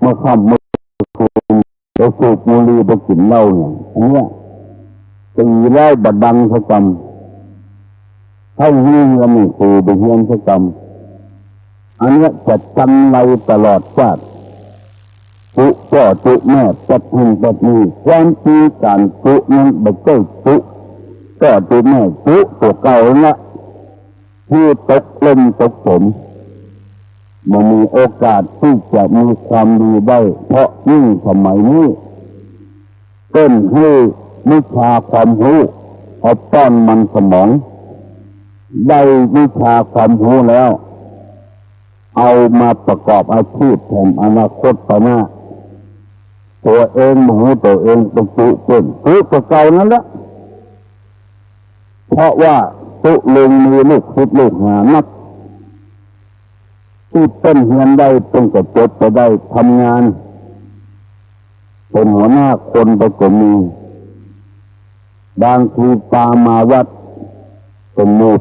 มื่อค่ำเมื่อคืนไปสูบบุหรี่ไปกินเหล้าเนี่ยอันเนี้ยตีไล่บัดดังสกรรมให้ยิ่งละมีครูไปเฮียนสกรรมอันเนี้ยจะจำไรตลอดชาติจุพ่อจุแม่จัดหุ่นจัดมือความจริงการจุนั้นไม่ใช่จุพ่อจุแม่จุตัวเก่าละที่ตกเล่นตกฝนมันมีโอกาสที่จะมีความดีได้เพราะยิ่งสมัยนี้เต้นให้วิชาความรู้เอาป้อนมันสมองได้วิชาความรู้แล้วเอามาประกอบอาชีพแทนอนาคตไปหน้าตัวเองหมูตัวเองเป็นตุเป็นตุตัวเก่านั่นแหละเพราะว่าตุลงมีลูกศิษย์ลูกหานักที่เป็นเฮียนได้เป็นกระจบไปได้ทำงานเป็นหัวหน้าคนไปก็มีบางทีตามมาวัดเป็นหมู่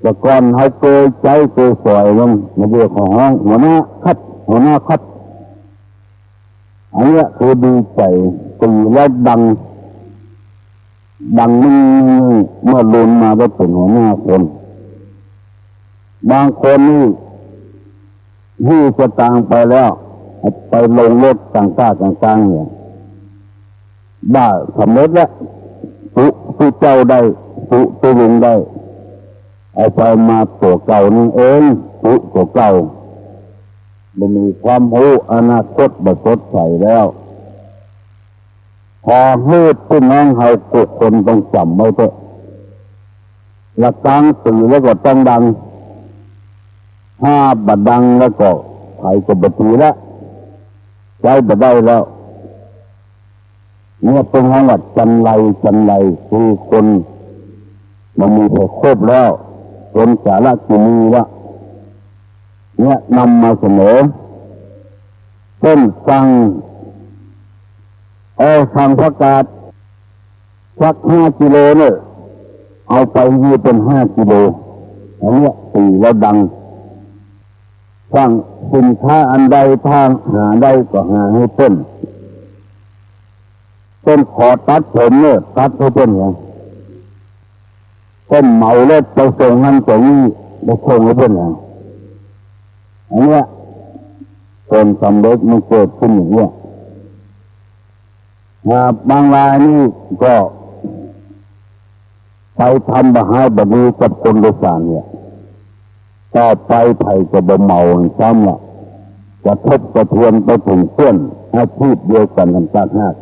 แต่ก่อนเขาเคยใจเคยสอยลงมาเรียกของห้องหัวหน้าคัดอันนี้คือดีใจตีแล้วดังนี่เมื่อลุนมาได้เป็นหัวหน้าคนบางคนนี่ที่จะต่างไปแล้วไปลงรถต่างเนี่ยได้สำเร็จแล้วผู้เจ้าได้ผู้ลุงได้เอาไปมาตัวเก่านี่เองตัวเก่ามันมีความรู้อนาคตแบบสดใสแล้วพอฮืดพี่น้องเขาทุกคนต้องจำไว้เถอะหลักตั้งสื่อแล้วก็ต้องดังถ้าบัดดังแล้วก็ใครก็บัดถือแล้วใจบัดได้แล้วเนี่ยเป็นห้องวัดจันไรคือคนมันมีแต่ครบแล้วคนสาระกินีละเนี่ยนำมาเสนอเส้นฟังประกาศสัก5 กิโลเนี่ยเอาไปยืดเป็น5 กิโลอันนี้ตีแล้วดังฟังสินค้าอันใดทางหาได้ก็หาให้ต้นขอตัดผมเนี่ยตัดให้ต้นไงต้นเหมาเล็ดไปส่งนั่นส่งนี่ไปส่งให้ต้นไงอันเนี้ยคนสำเร็จมันเกิดขึ้นอย่างเนี้ยบางรายนี่ก็ไปทำบาหายแบบนี้กับคนโดยสารเนี่ยต่อไปไผ่จะบ่เมาซ้ำละจะทบกระเทือนไปถึงเพื่อนอาชีพเดียวกันกันจากหาก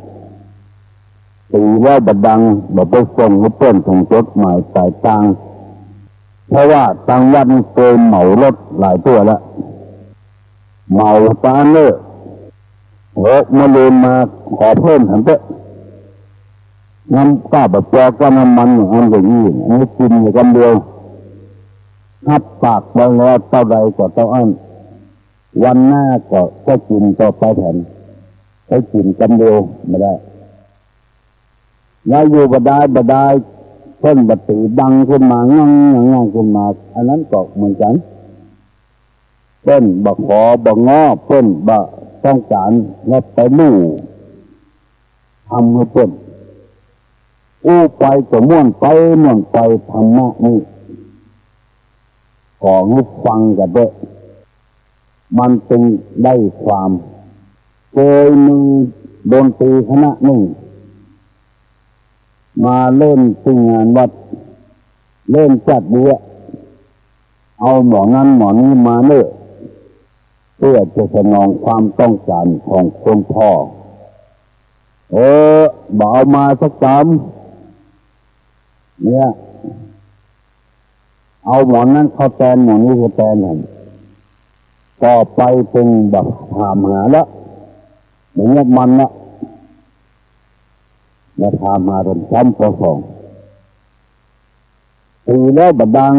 ตีแล้วบัดดังแบบไปส่งให้เพื่อนถึงจดหมายปลายทางเพราะว่าทางวัดเคยเหมารถหลายตัวแล้วเหมาตาเนอมาเรียนมาขอเพิ่มถังเตะน้ำก้าแบบแจก็น้ำมันอย่างนี้อันนี้กินอยู่กันเดียวหับปากไปแล้วเท่าใดก็เท่าอันวันหน้าก็กินต่อไปแผ่นให้กินกันเดียวไม่ได้แล้วอยู่บดายเพิ่นบัดตีดังขึ้นมางั่งขึ้นมาอันนั้นก็เหมือนกันเพิ่นบักขอบักง้อเพิ่นบักต้องการแล้วไปมู่ทำให้เพิ่นไปก็ม่วนไปธรรมะนี่ขอให้ฟังกันด้วยมันจึงได้ความเคยมีดนตรีคณะหนึ่งมาเล่นที่งานวัดเล่นจัดเดียเอาหมอนั้นหมอนี้มาเนื้อเพื่อจะสนองความต้องการของคนพ่อบอกเอามาสัก3เนี่ยเอาหมอนนั้นเขาแตนหมอนนี้เขาแตนเห็นต่อไปเป็นแบบถามหาแล้วอย่างเงี้ยมันละมาถามหาเป็นซ้ำประสองตีแล้วบัดดัง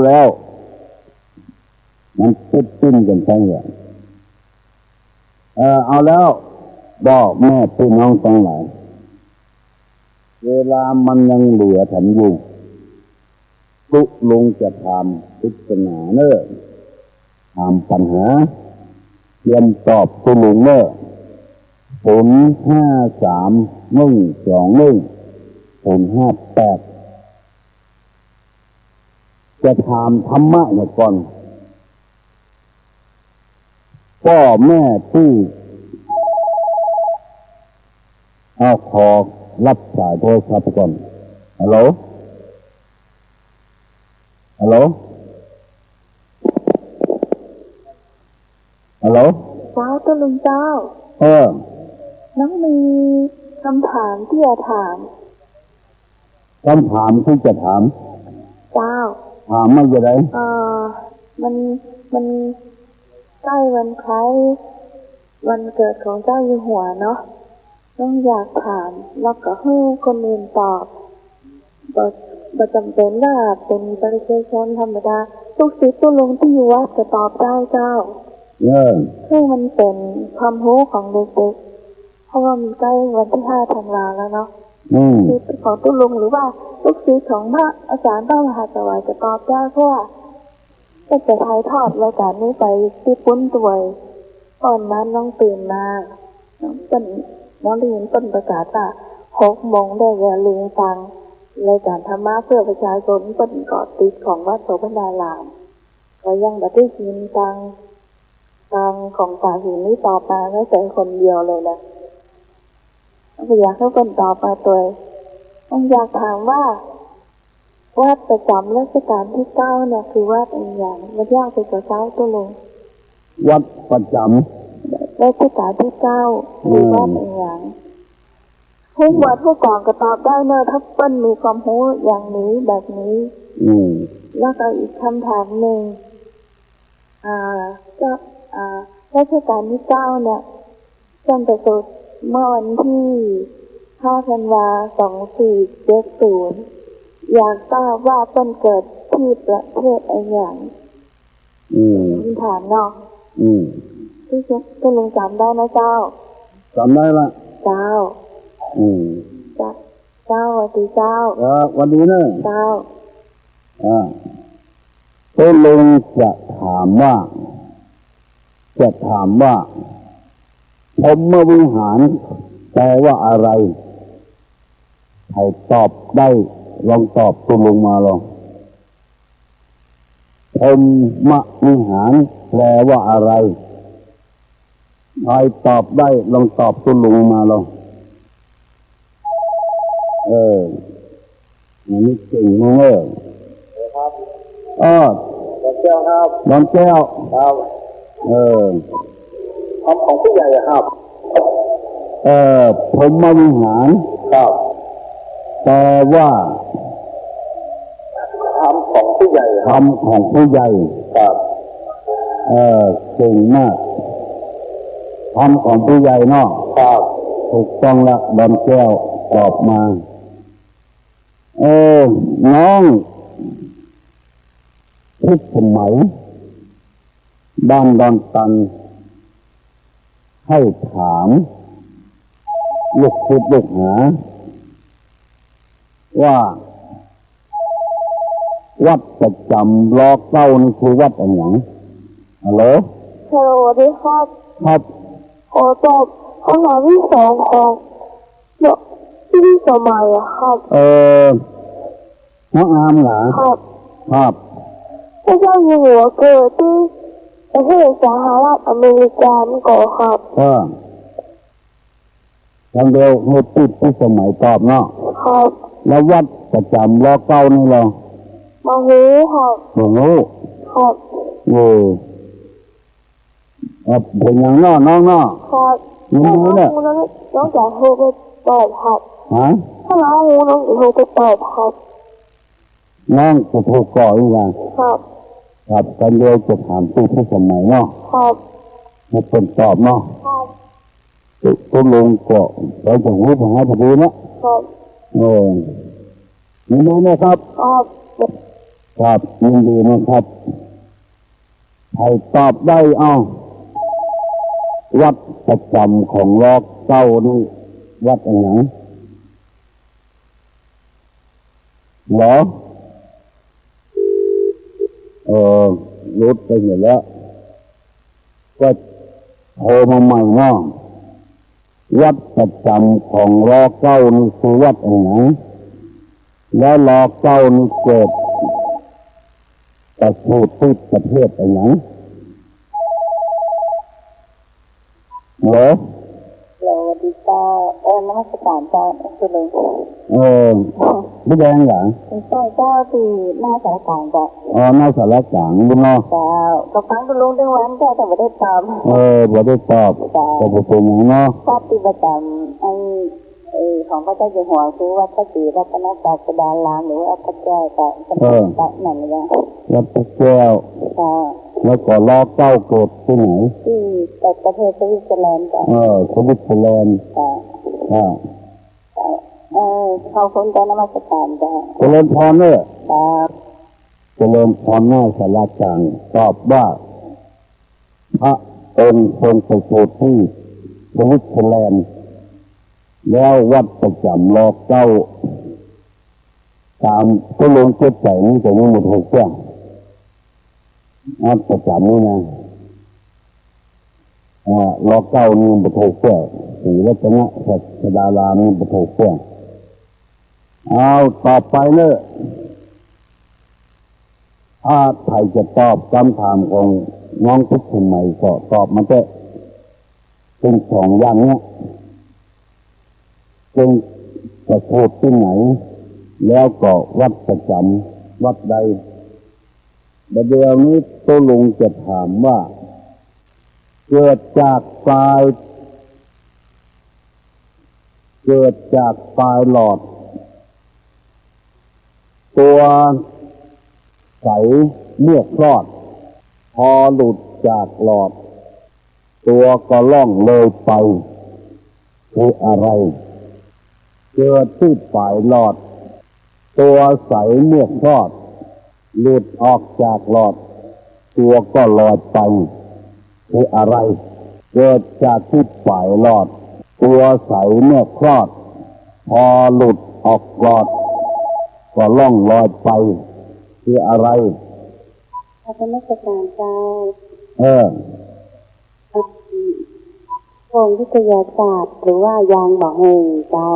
แล้วมันปิ้นกันทั้งอย่างเอาแล้วบอกแม่พี่น้องทั้งหลายเวลามันยังเหลือฉันอยู่ ลุงจะทำพิจารณาเนอะ ถามปัญหาเตรียมตอบตุลุงเนอ053 121 058จะถามธรรมะเนี่ยก่อนพ่อแม่ที่ขอรับสายโทรศัพท์ก่อนฮัลโหลฮัลโหลฮัลโหลเจ้าตุลุงเจ้าน้องมีคำถามที่จะถามคำถามที่จะถามเจ้าถามไม่จะได้มันใกล้วันคล้ายวันเกิดของเจ้าอยู่หัวเนาะน้องอยากถามแล้วก็ให้คนอื่นตอบบ่จำเป็นว่าเป็นประชาชนธรรมดาทุกศิษย์ทุกลุงที่อยู่วัดจะตอบได้เจ้าซึ่งมันเป็นความรู้ของเด็กๆเพราะว่ามันใกล้วันที่5 ธันวาแล้วเนาะศิษย์ของตุลุงหรือว่าลูกศิษย์ของพระอาจารย์ต้อมหาสวัยจะตอบได้เพราะว่าก็จะถ่ายทอดรายการนี้ไปที่ปุ้นตัวตอนนั้นน้องตื่นมาน้องได้ยินต้นประกาศว่า6 โมงได้อย่าลืมฟังรายการธรรมะเพื่อประชาชนเป็นเกาะติดของวัดโสภณารามก็ยังบัดได้ยินทางของสาหินนี้ต่อมาไม่ใช่คนเดียวเลยนะก็อยากให้คนต่อมาตัวต้องอยากถามว่าวัดประจำรัชกาลที่9เนี่ยคือวัดอย่างมันยากไปกว่าเจ้าตัวลงวัดประจำรัชกาลที่9คือวัดอย่างทุกวัดทุกกองก็ตอบได้เนอะถ้าเปิ้ลมีความรู้อย่างนี้แบบนี้แล้วก็อีกคำถามหนึ่งรัชกาลที่9เนี่ยท่านประสูติเมื่อวันที่5 ธันวาคม 2470อยากทราบว่าเปิ้ลเกิดที่ประเทศอะไรอย่างคำถามเนาะที่ก็ลุงจำได้นะเจ้าจำได้ละเจ้าเจ้าสวัสดีเจ้าวันนี้เนอะเจ้าก็ลุงจะถามว่าพรหมวิหารแปลว่าอะไรใครตอบได้ลองตอบตุลุงมาลองพรหมวิหารแปลว่าอะไรใครตอบได้ลองตอบตุลุงมาลองนี่เก่งมากครับดอนแก้วครับดอนแก้วครับของผู้ใหญ่ครับพรหมวิหารครับแปลว่าธรรมของผู้ใหญ่ธรรมของผู้ใหญ่ครับเก่งมากธรรมของผู้ใหญ่เนาะครับถูกต้องละดอนแก้วตอบมาน้องพิสมัยบ้านดอนตันให้ถามลูกศิษย์ลูกหาว่าวัดประจำรอเก้านี่คือวัดอะไรอย่างฮัลโหลสวัสดีครับครับขอตอบคำถามที่2ของที่สมัยครับน้องอามเหรอครับพระเจ้าอยู่หัวเกิดที่ประเทศสหรัฐอเมริกาก่อนครับทางเดียวให้พูดที่สมัยตอบเนาะครับแล้ววัดประจำรอเก้านี่เหรอมาหูครับมาหูครับเป็นอย่างน้อน้องเนาะครับน้องเนี่ยน้องจะโทรไปตอบครับถ้าน้องหูน้องจะโทรไปตอบครับน้องจะถูกก่ออีกอย่างครับกันเดียวจะถามผู้ที่สมัยเนาะครับให้เป็นตอบเนาะครับตุลุงก็เราจะรู้ปัญหาพอดีนะครับยินดีนะครับครับยินดีนะครับใครตอบได้วัดประจำของรอกเก้านี่วัดอะไรเหรอรุดไปหมดแล้ว ก็โทรมาใหม่ว่าวัดประจำของรอเก้านี่คือวัดอะไรแล้วรอเก้านี่เกิดประสูติที่ประเทศอะไรเหรอเราดีเจ้านมัสการเจ้าคือเลยไม่แดงเหรอใช่เจ้าที่หน้าสารกลางเจ้าหน้าสารกลางบุญเนาะเจ้าก็ฟังก็รู้ได้วันเจ้าแต่ไม่ได้ตอบไม่ได้ตอบแต่เป็นอย่างเนาะปฏิบัติธรรมของพระเจ้าอยู่หัวคือวัดพระศรีรัตนศาสดารามหรือว่าพระแก้วแต่นั่นเลยวัดพระแก้วแล้วก็รอเก้าเกิดที่ไหนที่ประเทศสวิตเซอร์แลนด์จ้ะสวิตเซอร์แลนด์เขาคนใจนมัสการจ้ะเจริญพรเนี่ยเจริญพรหน้าสารกลางตอบว่าพระองค์ทรงประสูติที่สวิตเซอร์แลนด์แล้ววัดประจำรอเก้าตามก็ลงเก็บใจนี่จะมีหมดหกเจ้าวัดประจำนี่นะรอเก้านี่หมดหกเจ้าศรีรัตนศาสดารามนี่หมดหกเจ้าเอาต่อไปเลยถ้าใครจะตอบคำถามของน้องทุกคนใหม่ก็ตอบมาเถอะเป็นสองอย่างเนี้ยเป็นประสูติที่ไหนแล้วก็วัดประจำวัดใดเดี๋ยวนี้ตัวลุงจะถามว่าเกิดจากปลายหลอดตัวใสเมื่อคลอดพอหลุดจากหลอดตัวก็ล่องเลยไปคืออะไรเกิดที่ปลายหลอดตัวใสเมื่อคลอดหลุดออกจากหลอดตัวก็ลอยไปคืออะไรเกิดจากที่ปลายหลอดตัวใสเมื่อคลอดพอหลุดออกหลอดก็ล่องลอยไปคืออะไรพระนมัสการเจ้าโรงวิทยาศาสตร์หรือว่ายางบอกให้เจ้า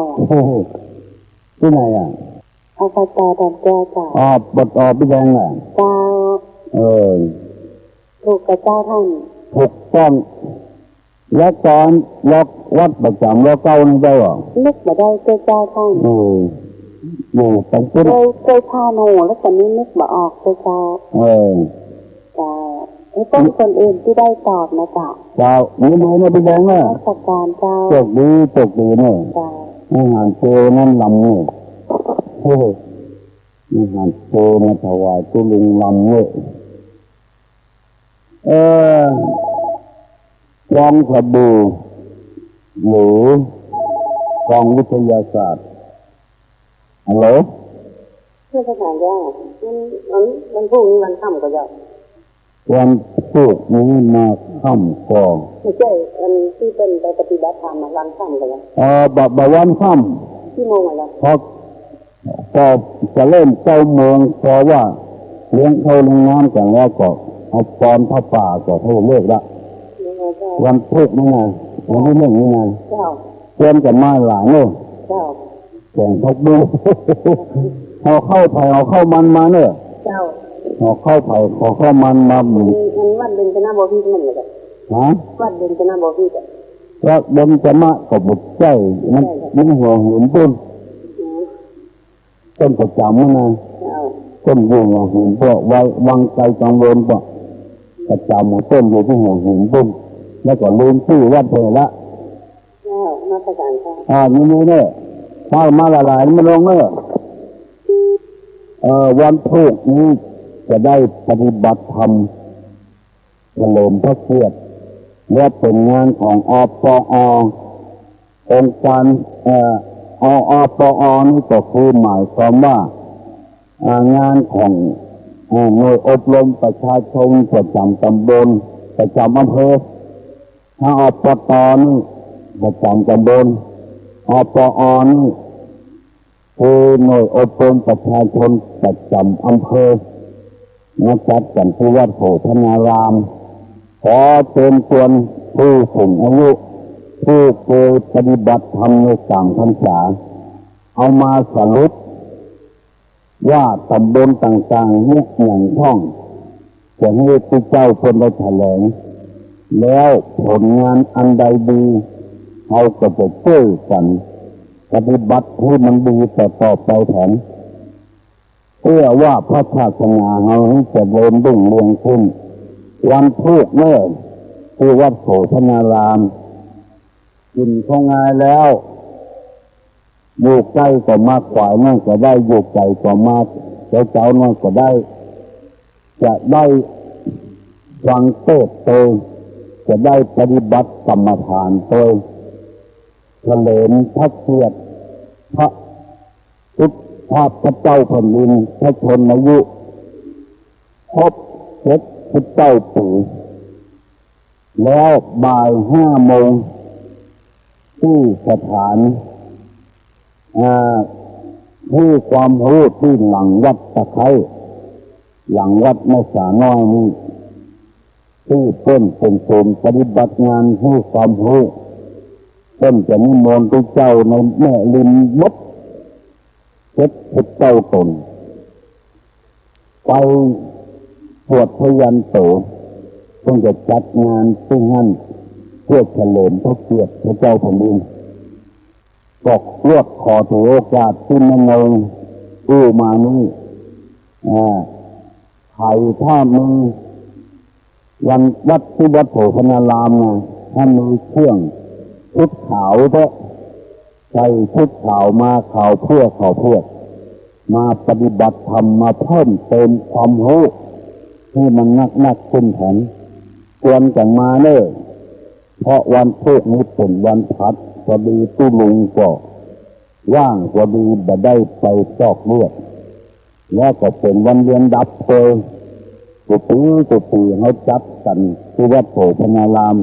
ที่ไหนเอาไปต่อดันแก้วเจ้าบดพี่แดงเจ้าถูกกับเจ้าท่านถูกต้องแล้วตอนล็อกวัดประจำแล้วเก้านี่ได้หรอนึกมาได้เจ้าท่านอยู่ตั้งแต่เคยพาโนแล้วตอนนี้นึกมาออกเจ้าเจ้าต้องคนอื่นที่ได้ตอบนะเจ้านี่ไหนนะพี่แดงนะราชการเจ้าจบดีเนี่ยอาหารเจนั่นลำเนี่ยอาหารเจมาถวายตุลุงลำเนี่ยกองขบูหรือกองวิทยาศาสตร์ฮัลโหลเพื่อสถานย่ามันพรุ่งนี้วันค่ำก็จะวันศุกร์นี้มาค่ำก่อนไม่ใช่อันที่เป็นไปปฏิบัติธรรมวันค่ำก็จะบ่วันค่ำที่โมงอะไรพอจะเล่นเจ้าเมืองเพราะว่าเลี้ยงเข้าลงน้ำกันแล้วก็เอาปอนผ้าป่าก็ให้เลิกละวันพุธนี่ไงวันนี้เรื่องนี้ไงเตรียมกันมาหลายเนี่ยแข่งทบดูเอาเข้าไผ่เอาเข้ามันมาเนี่ยเอาเข้าไผ่ขอเข้ามันมามันวัดเบญจนาบพิตรนั่นเลยวัดเบญจนาบพิตรวัดเบญจมากับบุตรใจมันหัวหุ่นต้นประจำนะต้นหัวหุ่นเพราะวังใจกังวลเพราะประจำต้นอยู่ที่หัวหุ่นต้นแล้วก็ลืมชื่อวัดไปละมาประการค่ะนี่เนี่ยถ้ามาหลายๆมันลงเนี่ยวันพุธนี้จะได้ปฏิบัติธรรมเฉลิมพระเกียรติและเป็นงานของอปอองค์การอปอนี่ก็คือหมายความว่างานของหน่วยอบรมประชาชนประจำตำบลประจำอำเภอถ้าอปตนี่ประจำตำบลอปอนี่คือหน่วยอบรมประชาชนประจำอำเภอมาจัดกันที่วัดโพธนาราม ขอเชิญชวนผู้สูงอายุผู้เคยปฏิบัติธรรมในต่างพรรษาเอามาสรุปว่าตำบลต่างๆเนี่ยอย่างท่องจะให้ผู้เจ้าคนได้แถลงแล้วผลงานอันใดดีเราก็จะช่วยกันปฏิบัติให้มันดีต่อไปแถมเพื่อว่าพระศาสนาเราจะเริ่มรุ่งเรืองขึ้นวันพุธเนี่ยที่วัดโสธนารามกินข้าวงายแล้วอยู่ใกล้ก็มาขวายนั่นก็ได้อยู่ไกลก็มาเจ้านั่นก็ได้จะได้ฟังเทศน์โตจะได้ปฏิบัติกรรมฐานโตเฉลิมพระเกียรติพระพุทธเจ้าแผ่นดินพระชนมายุครบพระเจ้าปู่แล้วบ่าย5 โมงที่สถานที่ความรู้ที่หลังวัดตะไคร้หลังวัดแม่สาน้อยนี่ที่เพิ่นเป็นศูนย์ปฏิบัติงานให้ความรู้เพิ่นจะนิมนต์พระเจ้าในแม่ริมวัดพระเจ้าตนไปสวดพยัญชนะเพิ่นจะจัดงานที่นั่นเพื่อเฉลิมพระเกียรติพระเจ้าแผ่นดินก็รวดขอถือโอกาสที่นั่นเองกู้มานี้ไข่ถ้ามึงวันวัดที่วัดโสธนารามนะถ้ามีเครื่องชุดขาวเถอะใส่ชุดขาวมาขาวเพื่อมาปฏิบัติธรรมมาเพิ่มเติมความรู้ที่มันนักขึ้นแผนควรจะมาเน่เพราะวันพุธนี้เป็นวันพัดพอดีตู้ลุงก็ว่างพอดีบ่ได้ไปซอกเลือดแล้วก็เป็นวันเรียนดับเพลิงกุฏิให้จัดกันที่วัดโสธนาราม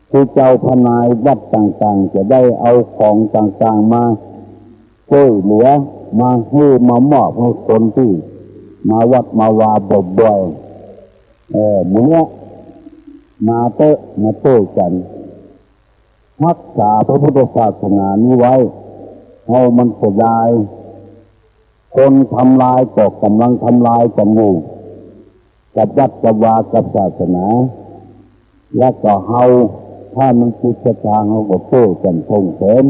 ที่เจ้าพนายวัดต่างๆจะได้เอาของต่างๆมาช่วยเหลือมาให้มามอบให้คนที่มาวัดมาวาบ่อยๆมื้อนี้มาเตะกันรักษาพระพุทธศาสนานี้ไว้เอามันเสียดายคนทำลายก็กำลังทำลายกันอยู่กับวัดกับวากับศาสนาและก็เฮาถ้ามันคิดจะทางเราก็โต้กันส่งเสริม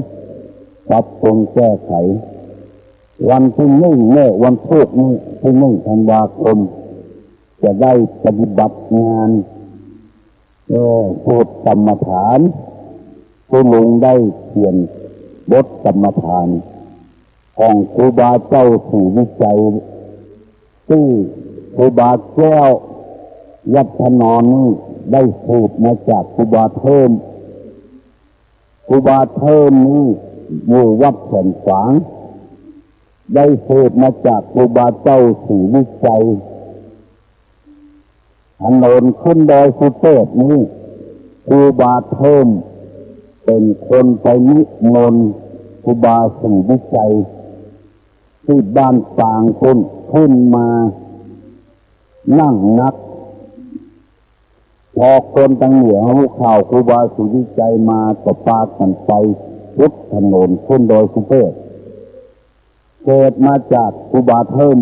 ปรับปรุงแก้ไขวันที่1เนี่ยวันพุธนี้ที่1 ธันวาคมจะได้ปฏิบัติงานพูดกรรมฐานผู้ลุงได้เขียนบทกรรมฐานของครูบาเจ้าสู่วิจัยที่ครูบาแก้วยัตนอนนี่ได้สืบมาจากครูบาเทิมนี่อยู่วัดแสนฝางได้สืบมาจากครูบาเจ้าสู่วิจัยถนนขึ้นดอยสุเทพนี้ครูบาเทิมเป็นคนไปนิมนต์ครูบาสู่วิจัยที่บ้านฝางขึ้นมานั่งนักพอคนตั้งเหนือรู้ข่าวครูบาสู่วิจัยมาก็พากันไปพุทธถนนขึ้นดอยสุเทพเกิดมาจากครูบาเทิม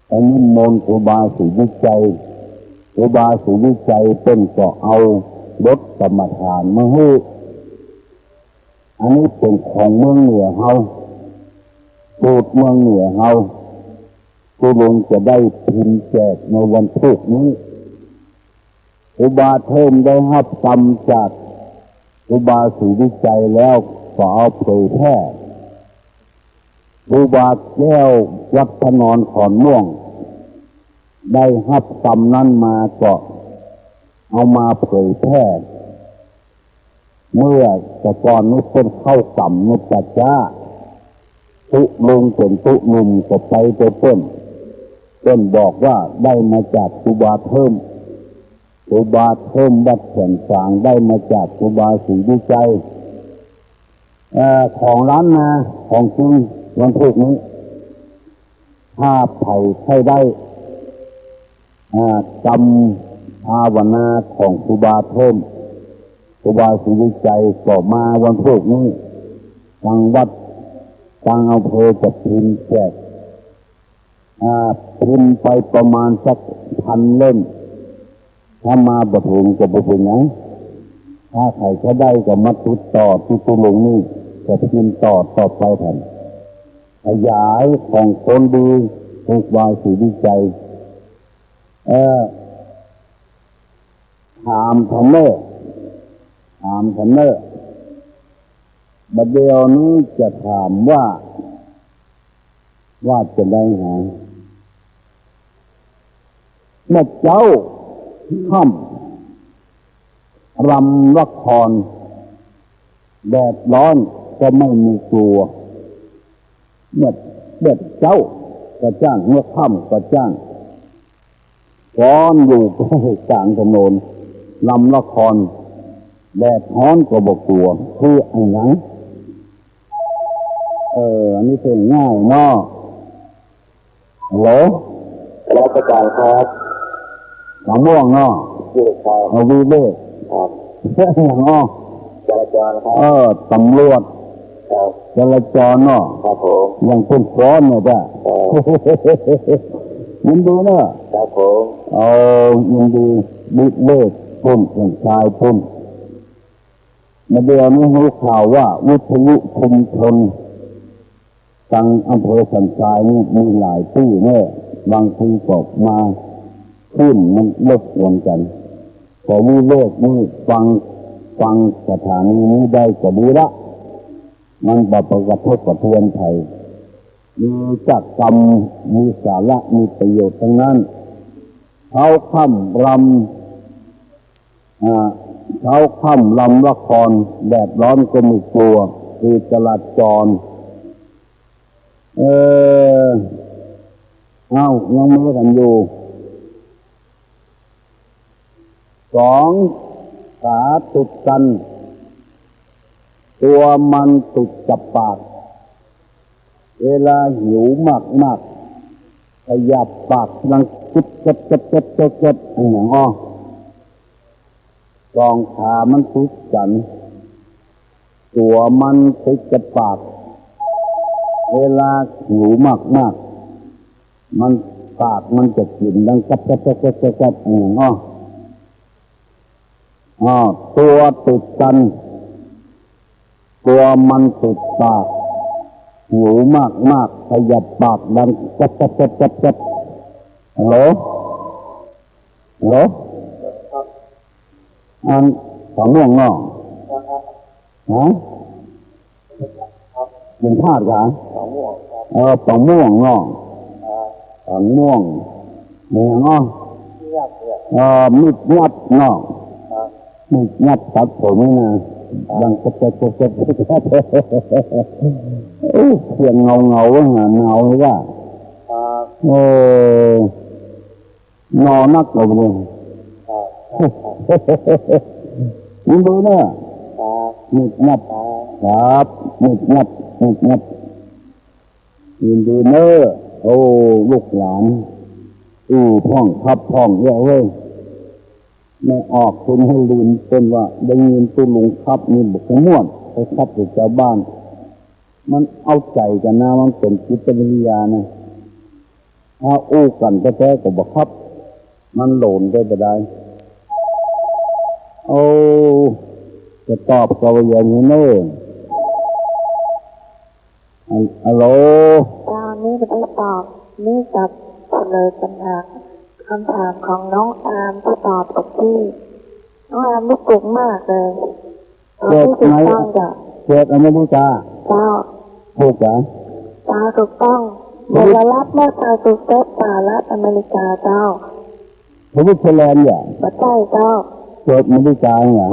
ไปนิมนต์ครูบาสู่วิจัยครูบาสู่วิจัยเป็นก็เอารถกรรมฐานมาให้อันนี้เป็นของเมืองเหนือเฮาสูตรเมืองเหนือเฮาผู้ลุงจะได้พิมพ์แจกในวันพุธนี้ครูบาเทิมได้รับกรรมจากครูบาสู่วิจัยแล้วก็เอาเผยแพร่ครูบาแก้ววัดพนอนขอนม่วงได้รับกรรมนั้นมาก็เอามาเผยแพร่เมื่อแต่ก่อนนี้เป็นเข้ากรรมนุปัจจาตุลุงเป็นตุลุงก็ไปต้นบอกว่าได้มาจากครูบาเทิมครูบาเทิมวัดแสนฝางได้มาจากครูบาสู่วิจัยของร้านนาของจริงวันพุธนี้ถ้าไผ่ใช้ได้กรรม ภาวนาของครูบาเพิ่มครูบาศรีวิจัยก็มาวันพรุ่งนี้ทางวัดทางอำเภอจะพิมพ์แจกพิมพ์ไปประมาณสัก1,000 เล่มถ้ามาบ่ถึงก็บ่เป็นหยังถ้าใครเขาได้ก็มาติดต่อที่ตุลงนี่จะพิมพ์ต่อไปแทนขยายของคนดีครูบาศรีวิจัยถามทำเนอบัดเดียวนี้จะถามว่าจะได้หาเมื่อเจ้าค่ำรำละครแดดร้อนก็ไม่มีกลัวเมื่อเด็ดเจ้าก็จ้างเมื่อค่ำก็จ้างร้อนอยู่ก็กลางถนนรำละครแดดร้อนก็บอกกลัวคือไอ้หนังอันนี้เป็นง่ายเนาะเหรอ แล้วอาจารย์ครับ มะม่วงเนาะ ชื่อครับ เอาวีเล่ครับ อย่างเนาะ จราจรครับ ตำรวจ ครับ จราจรเนาะ ครับผม อย่างเป็นฟ้อนเนี่ยจ้ะยินดีเนาะ ครับผม ยินดีบิดเล่พุ่นอย่างชายพุ่นมาเดี๋ยวนี้รู้ข่าวว่าวิทยุชุมชนทางอำเภอสันทรายนี่มีหลายที่เนี่ยบางทีก็มาขึ้นมันลดกวนกันพอวิเลกนี่ฟังสถานีนี้ได้ก็ดีละมันบประกระทบกระเทือนไทยมีจักกรรมมีสาระมีประโยชน์ทั้งนั้นเขาค่ำรำละครแดดร้อนก็ไม่กลัวคือจราจรยังไม่กันอยู่2 ขาติดกันตัวมันติดกับปากเวลาหิวมากขยับปากดังกึดอย่าง2 ขามันติดกันตัวมันติดกับปากเวลาหิวมากมันปากมันจะกินดังกัดอย่างตัวติดกันตัวมันติดปากหิวมากขยับปากดังกัดฮัลโหลอันสองม่วงเนาะฮะเป็นธาตุกันสองม่วงปองม่วงเนาะปองม่วงเนี่ยเนาะมิดงัดเนาะมิดงัดตัดผมนี่นะดังกระเสียงเงาเงาเลยว่านอนักเลยนี่ดูเนาะมิดงัดครับมิดงัดยินดีเนอะลูกหลานพ่องครับพ่องเยอะเว้ยไม่ออกคุณให้ลืมเป็นว่าได้ยินตุลุงครับนี่บุกม่วนไปครับกับชาวบ้านมันเอาใจกันนะมันเป็นจิตวิทยานะถ้ากันแท้ๆก็บอกครับมันโหลนได้บ่ได้จะตอบกับอย่างนี้เนอะฮัลโหลตอนนี้ไม่ได้ตอบนี่กับเฉลยปัญหาคำถามของน้องอาร์มที่ตอบกับพี่น้องอาร์มไม่เก่งมากเลยเกิดไหนเกิดอเมริกาเจ้าถูกจ้ะถูกต้องเดลลับเมื่อซาซูเซตสหรัฐอเมริกาเจ้าสวิตเซอร์แลนด์เนี่ยปัจจัยเจ้าเกิดอเมริกาเนี่ย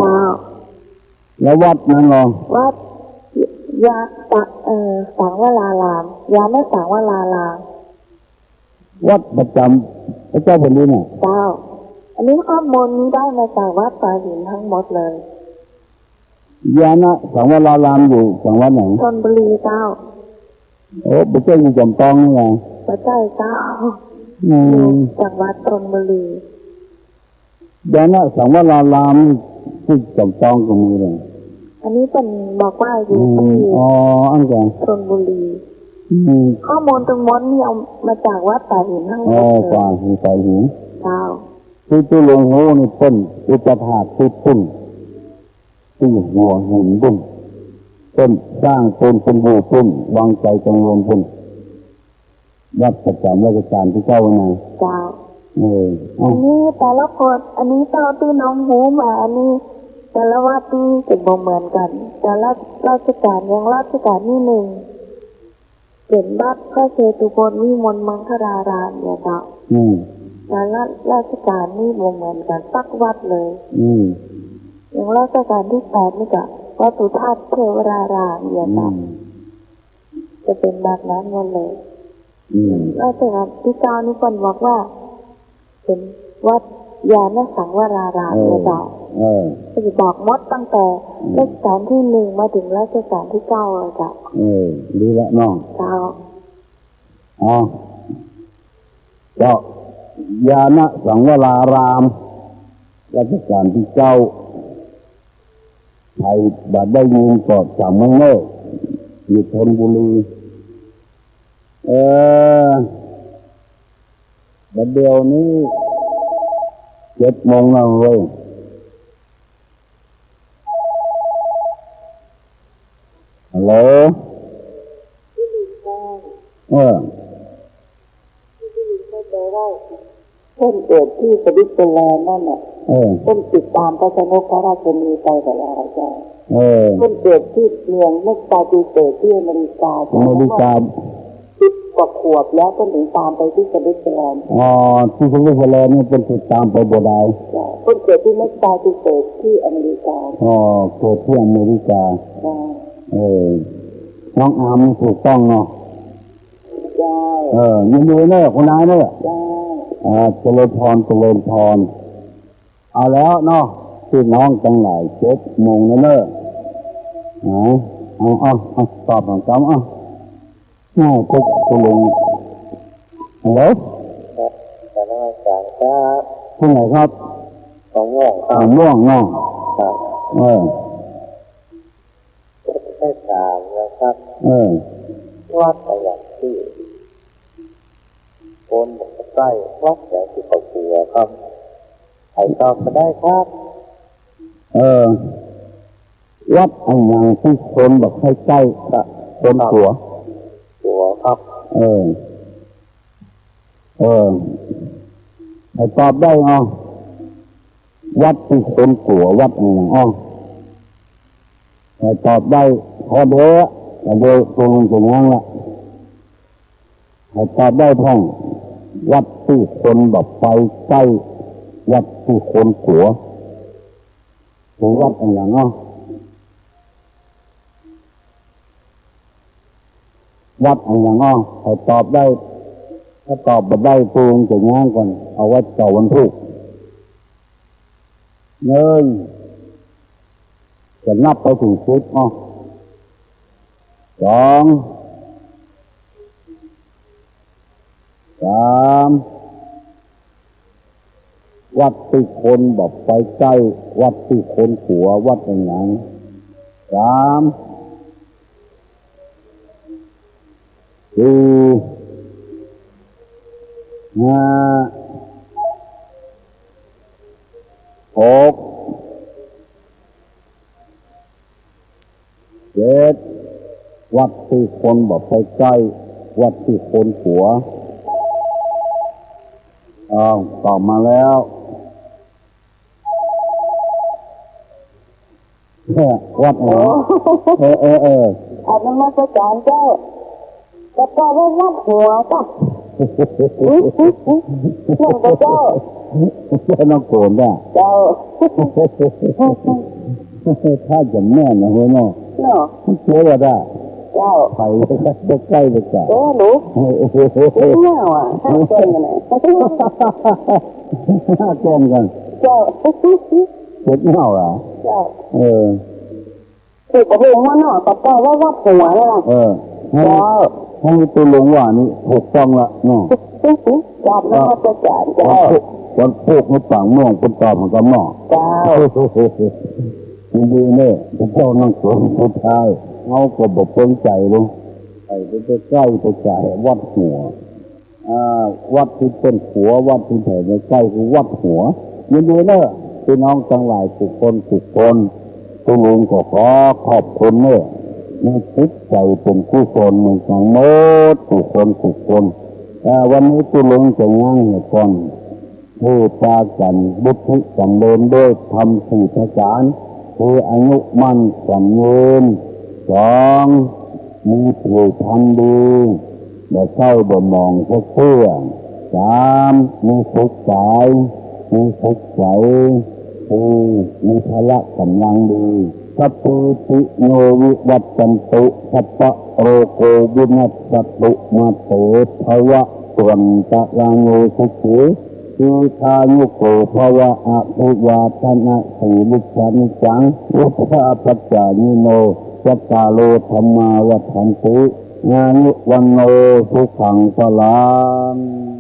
แล้ววัดนั้นหรอวัดยาสังวรารามยาไม่สังวรารามวัดประจำพระเจ้าแผ่นดินเนี่ยเจ้าอันนี้ข้อมูลนี้ได้มาจากวัดป่าหินทั้งหมดเลยยานะสังวรารามอยู่จังหวัดไหนชลบุรีเจ้าพระเจ้าอยู่จอมทองนี่ไงพระเจ้าอยู่จังหวัดชลบุรี ยานะสังวรารามที่จับต้องก็มีเลย อันนี้เป็นบอกว่าอยู่ อื ที่ มอ๋ออันกัน ชลบุรี อืม ข้อมูลตรงมดนี่เอามาจากวัดป่าหินทั้งหม อ๋อ ดเล กว่าย หินใส่หิน เจ้า ที่ตุลงโหนี่ต้นอุปถาที่พุ่นที่หัวหินพุ่นต้นสร้างต้นเป็นบูพุ่นวางใจกังวลพุ่นวัดประจำราชการที่เจ้าไง เจ้า อ๋อ อันนี้แต่ละคนอันนี้เจ้าที่น้องหูมาอันนี้ แต่ละวัดที่จะบ่เหมือนกัน แต่ละราชการอย่างราชการนี่หนึ่งเห็นบัดพระเชตุพนวิมลมังคลารามเนี่ยเจ้า อืม แต่ละราชการนี่บ่เหมือนกันสักวัดเลย อืม อย่างราชการที่8นี่ก็วัดสุทัศน์เทวรารามเนี่ย อื เจ้าม จะเป็นแบบนั้นหมดเลย อืม ราชการที่9นี่คนบอกว่า เป็นวัดยานสังวรารามเนี่ยเจ้า จะบอกมดตั้งแต่รัชกาลที่1มาถึงรัชกาลที่9เลยจ้ะ ดีละน้อง เจ้า อ๋อก็ยานะสังวรารามรัชกาลที่เก้าไทยบัดได้ยินกอดจากเมืองเนอกอยู่ธนบุรีบัดเดียวนี้7 โมงแล้วเว้ยฮัลโหลต้นเกิดที่สวิตเซอร์แลนด์นั่นน่ะต้นติดตามพระชนกพระราชนีไปกับเราจ้ะต้นเกิดที่เมืองเม็กซาจูเซตส์ที่อเมริกา10 กว่าขวบแล้วต้นถึงตามไปที่สวิตเซอร์แลนด์ที่สวิตเซอร์แลนด์นี่เป็นติดตามไปบ่ได้ต้นเกิดที่เม็กซาจูเซตส์ที่อเมริกาเกิดที่อเมริกาน้องอามนี่ถูกต้องเนาะยินดีเนอะคุณนายเนอะเจริญพรเอาแล้วเนาะพี่น้องทั้งหลาย7 โมงแล้วเนอะเอาตอบของคำง่ายปุ๊บตุลงฮัลโหลครับสวัสดีครับ ที่ไหนครับของง่วงครับ ง่วงเนาะครับได้ถามนะครับวัดอะไรที่คนใกล้วัดอย่างที่เขากลัวครับใครตอบก็ได้ครับวัดอันยังที่คนแบบให้ใกล้กับคนหัวครับให้ตอบได้วัดที่คนกลัววัดอันยังให้ตอบได้พอเด้อแต่โดยตรงนั้นละให้ตอบได้ท่องวัดที่คนแบบไปใกล้วัดที่คนกลัวหรือวัดอันยังวัดอันยังให้ตอบได้ถ้าตอบไม่ได้ตัวเองจะง้างก่อนเอาไว้ต่อวันพุธจะนับไปถึง10 2 3วัดที่คนแบบไปใกล้วัดที่คนขัววัดอันยัง3 4 5 6 7วัดที่คนแบบไปใกล้วัดที่คนขัวตอบมาแล้ววัดไหนอันนั้นมาจากเจ้าแต่ก็ว่าวัดหัวจ้ะเจ้าเจ้าน้องโกนได้เจ้าถ้าจะแม่นนะเฮ้ยเนาะเชื่อว่าได้เจ้าไปใกล้เลยจ้ะหนูเงี้ยว่ะห้าแกนกันแกนกันเจ้าเจ็ดเงาอ่ะเจ้าคือก็เป็นว่าเนาะแต่ก็ว่าวัดหัวเลยให้ตัวลงว่านี่ถูกต้องละเนาะจับแล้วก็จะจ่ายเจ้า คนพูกในฝั่งม่วงคนตอบของกำนอก เจ้า ดีเนี่ยพระเจ้านั่งสวนสุดท้ายเอาก็บอกเพิ่งใจลงไปใกล้ไปจ่ายวัดหัววัดที่เป็นหัววัดที่แผ่ในใกล้คือวัดหัวยินดีเนอะพี่น้องทั้งหลายทุกคนตุลุงก็ขอขอบคุณเนอะมีจิตใจเป็นกุศลในสังโมดทุกคนวันนี้ตุลุงจะย่างเหตุก่อนผู้ปากันบุตรสังเดินด้วยทำสี่ประการคืออายุมั่นสังยืนสองมีผิวพรรณดีและเศร้าบ่มองเพื่อสามมีสุขกายมีสุขใจมีพละกำลังดีสัพพิติโนวิวัตตันตุสัพพะโรโกวินัสสตุมาเตภวะส่วนตะลังโยสุขีทีทายุโกภวะอภิวาทนะสีลุชานิจังอุปาปัจจานิโนจัตตาโลธรรมาวัฏันติญาณิวันโนสุขังพลัง